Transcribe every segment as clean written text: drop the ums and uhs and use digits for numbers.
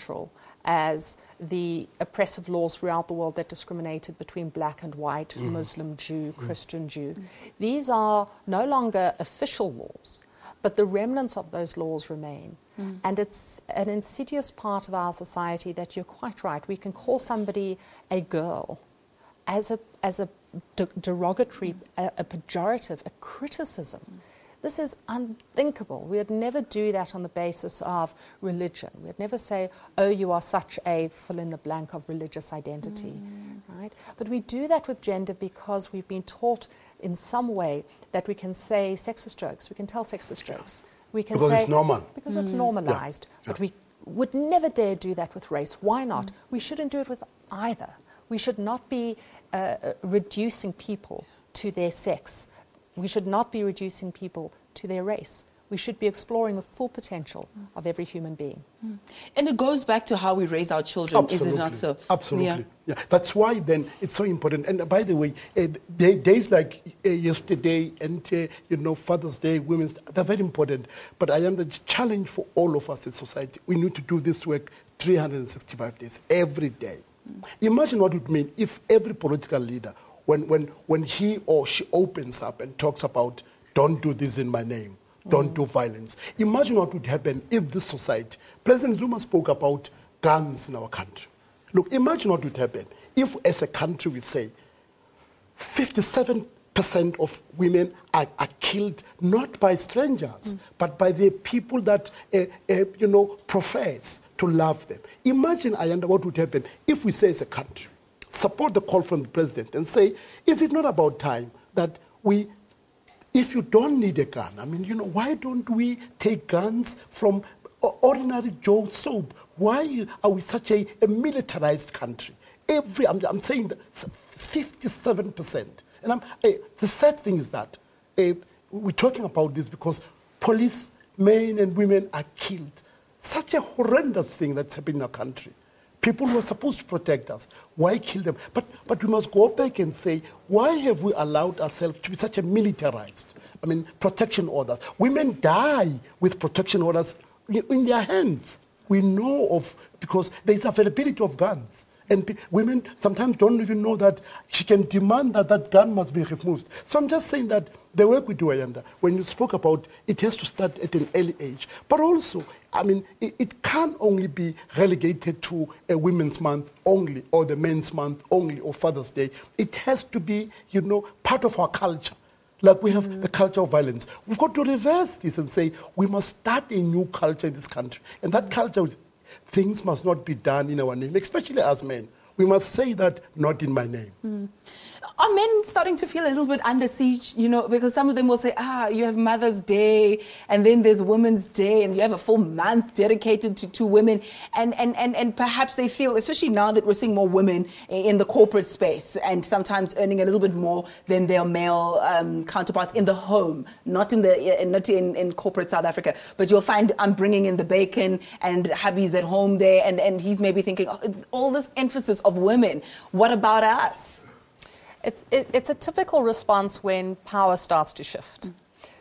natural as the oppressive laws throughout the world that discriminated between black and white, Muslim Jew, Christian Jew. These are no longer official laws, but the remnants of those laws remain. And it's an insidious part of our society that you're quite right. We can call somebody a girl as a derogatory, a pejorative, a criticism. This is unthinkable. We would never do that on the basis of religion. We would never say, oh, you are such a fill in the blank of religious identity, right? But we do that with gender because we've been taught in some way that we can say sexist jokes, we can tell sexist jokes. We can because say, it's normal. Because it's normalized. But we would never dare do that with race. Why not? We shouldn't do it with either. We should not be reducing people to their sex. We should not be reducing people to their race. We should be exploring the full potential of every human being. And it goes back to how we raise our children, is it not so? Absolutely. Yeah. That's why then it's so important. And by the way, days like yesterday and, Father's Day, Women's Day, they're very important. But I am the challenge for all of us in society. We need to do this work 365 days, every day. Imagine what it would mean if every political leader, when he or she opens up and talks about, don't do this in my name, don't do violence. Imagine what would happen if this society, President Zuma spoke about guns in our country. Look, imagine what would happen if as a country we say 57% of women are killed not by strangers, but by the people that, profess to love them. Imagine, Ayanda, what would happen if we say as a country, support the call from the president and say, is it not about time that we, if you don't need a gun, why don't we take guns from ordinary Joe Soap? Why are we such a militarized country? I'm saying that 57%. And the sad thing is that we're talking about this because police, men and women are killed. Such a horrendous thing that's happening in our country. People who are supposed to protect us, why kill them? But we must go back and say, why have we allowed ourselves to be such a militarized, protection orders? Women die with protection orders in their hands. We know of, because there's availability of guns. And women sometimes don't even know that she can demand that that gun must be removed. So I'm just saying that the work we do, Ayanda, when you spoke about it has to start at an early age. But also, it can't only be relegated to a Women's Month only, or the Men's Month only, or Father's Day. It has to be, part of our culture. Like we have the culture of violence. We've got to reverse this and say, we must start a new culture in this country. And that culture is, things must not be done in our name, especially as men. We must say that, not in my name. Are men starting to feel a little bit under siege, because some of them will say, you have Mother's Day, and then there's Women's Day, and you have a full month dedicated to women, and perhaps they feel, especially now that we're seeing more women in the corporate space, and sometimes earning a little bit more than their male counterparts in the home, not in corporate South Africa, but you'll find I'm bringing in the bacon, and hubby's at home there, and he's maybe thinking, all this emphasis of women, what about us? It's a typical response when power starts to shift.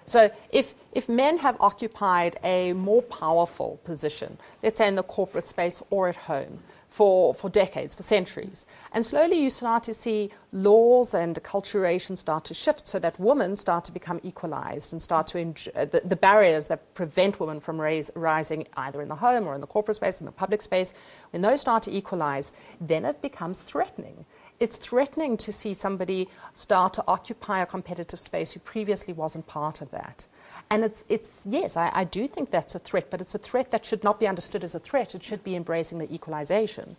So if men have occupied a more powerful position, let's say in the corporate space or at home, for decades, for centuries, and slowly you start to see laws and acculturation start to shift so that women start to become equalized and start to the barriers that prevent women from rising either in the home or in the corporate space, in the public space, when those start to equalize, then it becomes threatening. It's threatening to see somebody start to occupy a competitive space who previously wasn't part of that. And yes, I do think that's a threat, but it's a threat that should not be understood as a threat. It should be embracing the equalization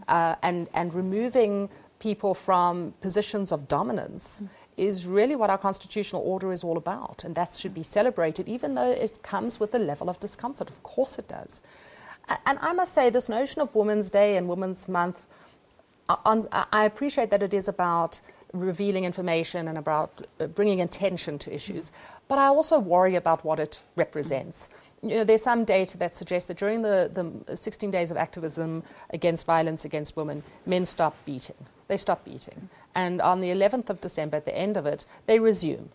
and removing people from positions of dominance is really what our constitutional order is all about. And that should be celebrated, even though it comes with a level of discomfort. Of course it does. And I must say, this notion of Women's Day and Women's Month, I appreciate that it is about revealing information and about bringing attention to issues, but I also worry about what it represents. There's some data that suggests that during the 16 days of activism against violence against women, men stop beating. They stop beating. And on the 11th of December, at the end of it, they resume.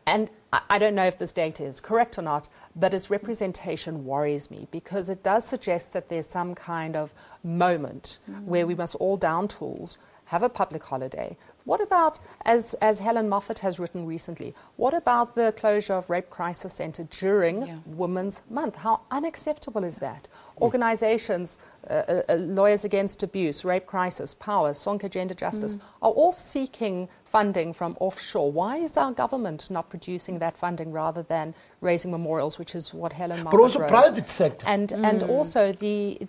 And I don't know if this data is correct or not, but its representation worries me because it does suggest that there's some kind of moment where we must all down tools, have a public holiday. What about, as Helen Moffat has written recently, what about the closure of Rape Crisis Centre during Women's Month? How unacceptable is that? Organisations, Lawyers Against Abuse, Rape Crisis, Power, Sonke Gender Justice, are all seeking funding from offshore. Why is our government not producing that funding rather than raising memorials, which is what Helen Moffat But also wrote? private sector. And also the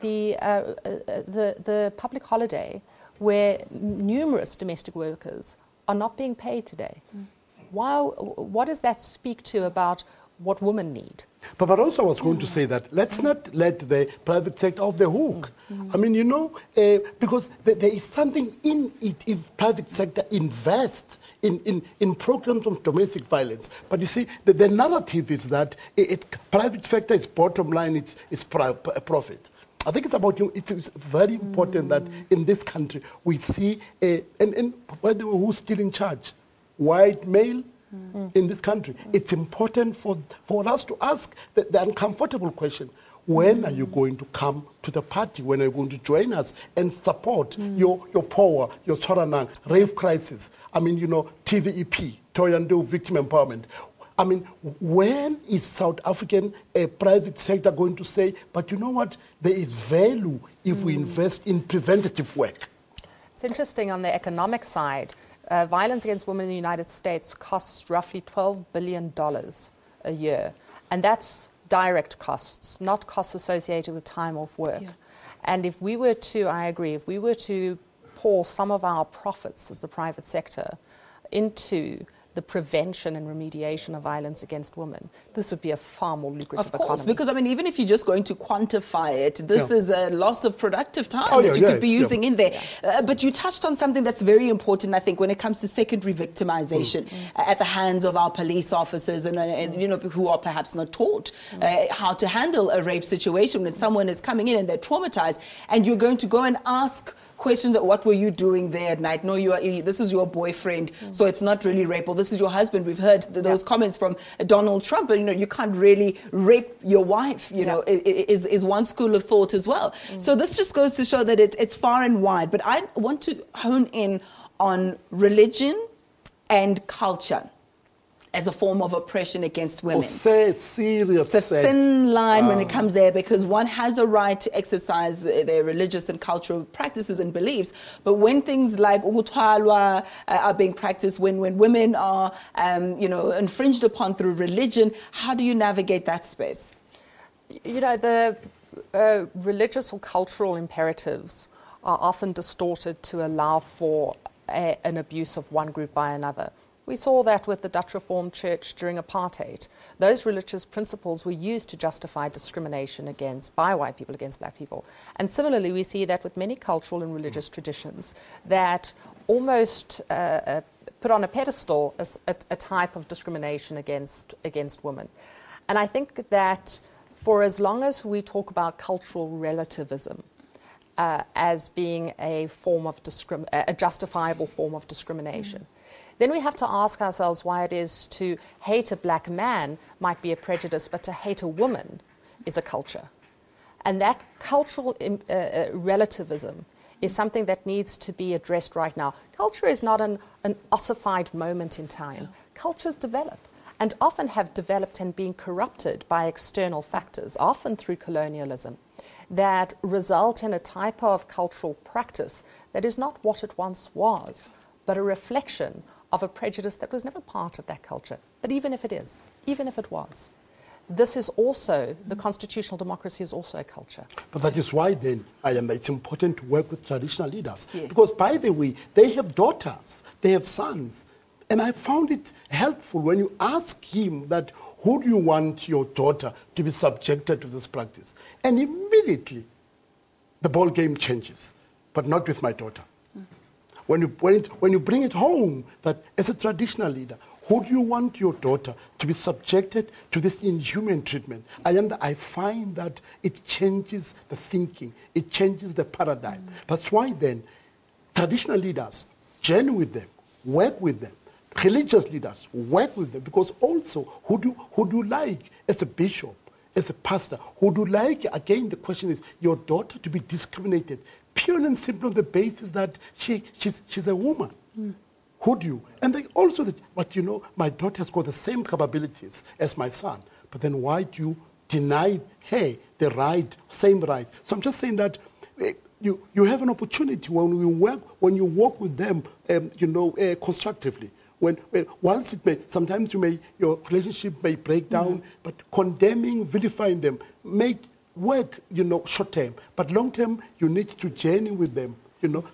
public holiday, where numerous domestic workers are not being paid today. What does that speak to about what women need? But also I was going to say that let's not let the private sector off the hook. I mean, you know, because there is something in it if private sector invests in programs of domestic violence. But you see, the narrative is that private sector is bottom line, it's profit. I think it's very important that in this country we see, and by the way, who's still in charge? White male in this country. It's important for us to ask the uncomfortable question. When are you going to come to the party? When are you going to join us and support your power, your Soranang, Rape Crisis? I mean, you know, TVEP, Toyando Victim Empowerment. I mean, when is South African private sector going to say, but you know what, there is value if we invest in preventative work? It's interesting on the economic side. Violence against women in the United States costs roughly $12 billion a year. And that's direct costs, not costs associated with time off work. Yeah. And if we were to, I agree, if we were to pour some of our profits as the private sector into the prevention and remediation of violence against women, this would be a far more lucrative economy. Of course, because I mean, even if you're just going to quantify it, this is a loss of productive time that you could be using in there. But you touched on something that's very important, I think, when it comes to secondary victimization at the hands of our police officers and you know, who are perhaps not taught how to handle a rape situation when someone is coming in and they're traumatized, and you're going to go and ask questions of what were you doing there at night? No, this is your boyfriend, so it's not really rape. Or this is your husband. We've heard those comments from Donald Trump. But, you know, you can't really rape your wife, you know, is one school of thought as well. So this just goes to show that it's far and wide. But I want to hone in on religion and culture as a form of oppression against women. Serious. It's a thin line when it comes there, because one has a right to exercise their religious and cultural practices and beliefs. But when things like ukuthalwa are being practiced, when women are, you know, infringed upon through religion, how do you navigate that space? You know, the religious or cultural imperatives are often distorted to allow for an abuse of one group by another. We saw that with the Dutch Reformed Church during apartheid. Those religious principles were used to justify discrimination by white people against black people. And similarly, we see that with many cultural and religious traditions that almost put on a pedestal a type of discrimination against women. And I think that for as long as we talk about cultural relativism as being a form of a justifiable form of discrimination, then we have to ask ourselves why it is to hate a black man might be a prejudice, but to hate a woman is a culture. And that cultural relativism is something that needs to be addressed right now. Culture is not an ossified moment in time. Cultures develop, and often have developed and been corrupted by external factors, often through colonialism, that result in a type of cultural practice that is not what it once was, but a reflection of a prejudice that was never part of that culture. But even if it is, even if it was, this is also, the constitutional democracy is also a culture. But that is why then, it's important to work with traditional leaders. Yes. Because, by the way, they have daughters, they have sons. And I found it helpful when you ask him that, who do you want your daughter to be subjected to this practice? And immediately, the ball game changes, but not with my daughter. When you bring it home, that as a traditional leader, who do you want your daughter to be subjected to this inhuman treatment? I find that it changes the thinking, it changes the paradigm. That's why then traditional leaders journey with them, work with them, religious leaders, work with them, because also who do you like as a bishop, as a pastor? Who do you like? Again, the question is your daughter to be discriminated purely and simply on the basis that she's a woman. Who do you? And they also, but you know, my daughter has got the same capabilities as my son. But then why do you deny her the right, same right? So I'm just saying that you have an opportunity when you work with them, constructively. Once it may, sometimes your relationship may break down, but condemning, vilifying them may work, short term. But long term, you need to journey with them,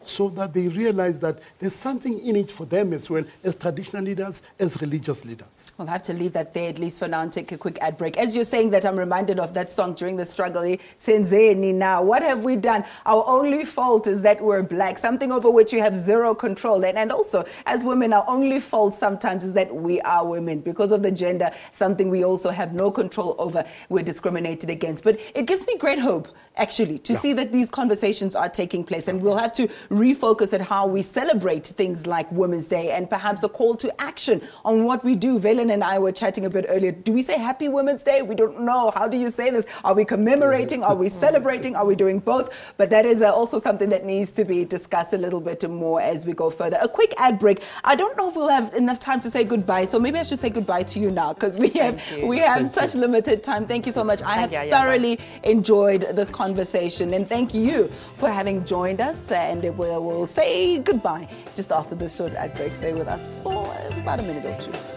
so that they realize that there's something in it for them as well, as traditional leaders, as religious leaders. We'll have to leave that there, at least for now, and take a quick ad break. As you're saying that, I'm reminded of that song during the struggle, Senzeni now. What have we done? Our only fault is that we're black, something over which you have zero control. And also, as women, our only fault sometimes is that we are women. Because of the gender, something we also have no control over, we're discriminated against. But it gives me great hope, actually, to see that these conversations are taking place. And we'll have to refocus at how we celebrate things like Women's Day, and perhaps a call to action on what we do. Velen and I were chatting a bit earlier. Do we say Happy Women's Day? We don't know. How do you say this? Are we commemorating? Are we celebrating? Are we doing both? But that is also something that needs to be discussed a little bit more as we go further. A quick ad break. I don't know if we'll have enough time to say goodbye, so maybe I should say goodbye to you now, because we have such limited time. Thank you so much. I have thoroughly enjoyed this conversation, and thank you for having joined us. And we'll say goodbye just after this short ad break. Stay with us for about a minute or two.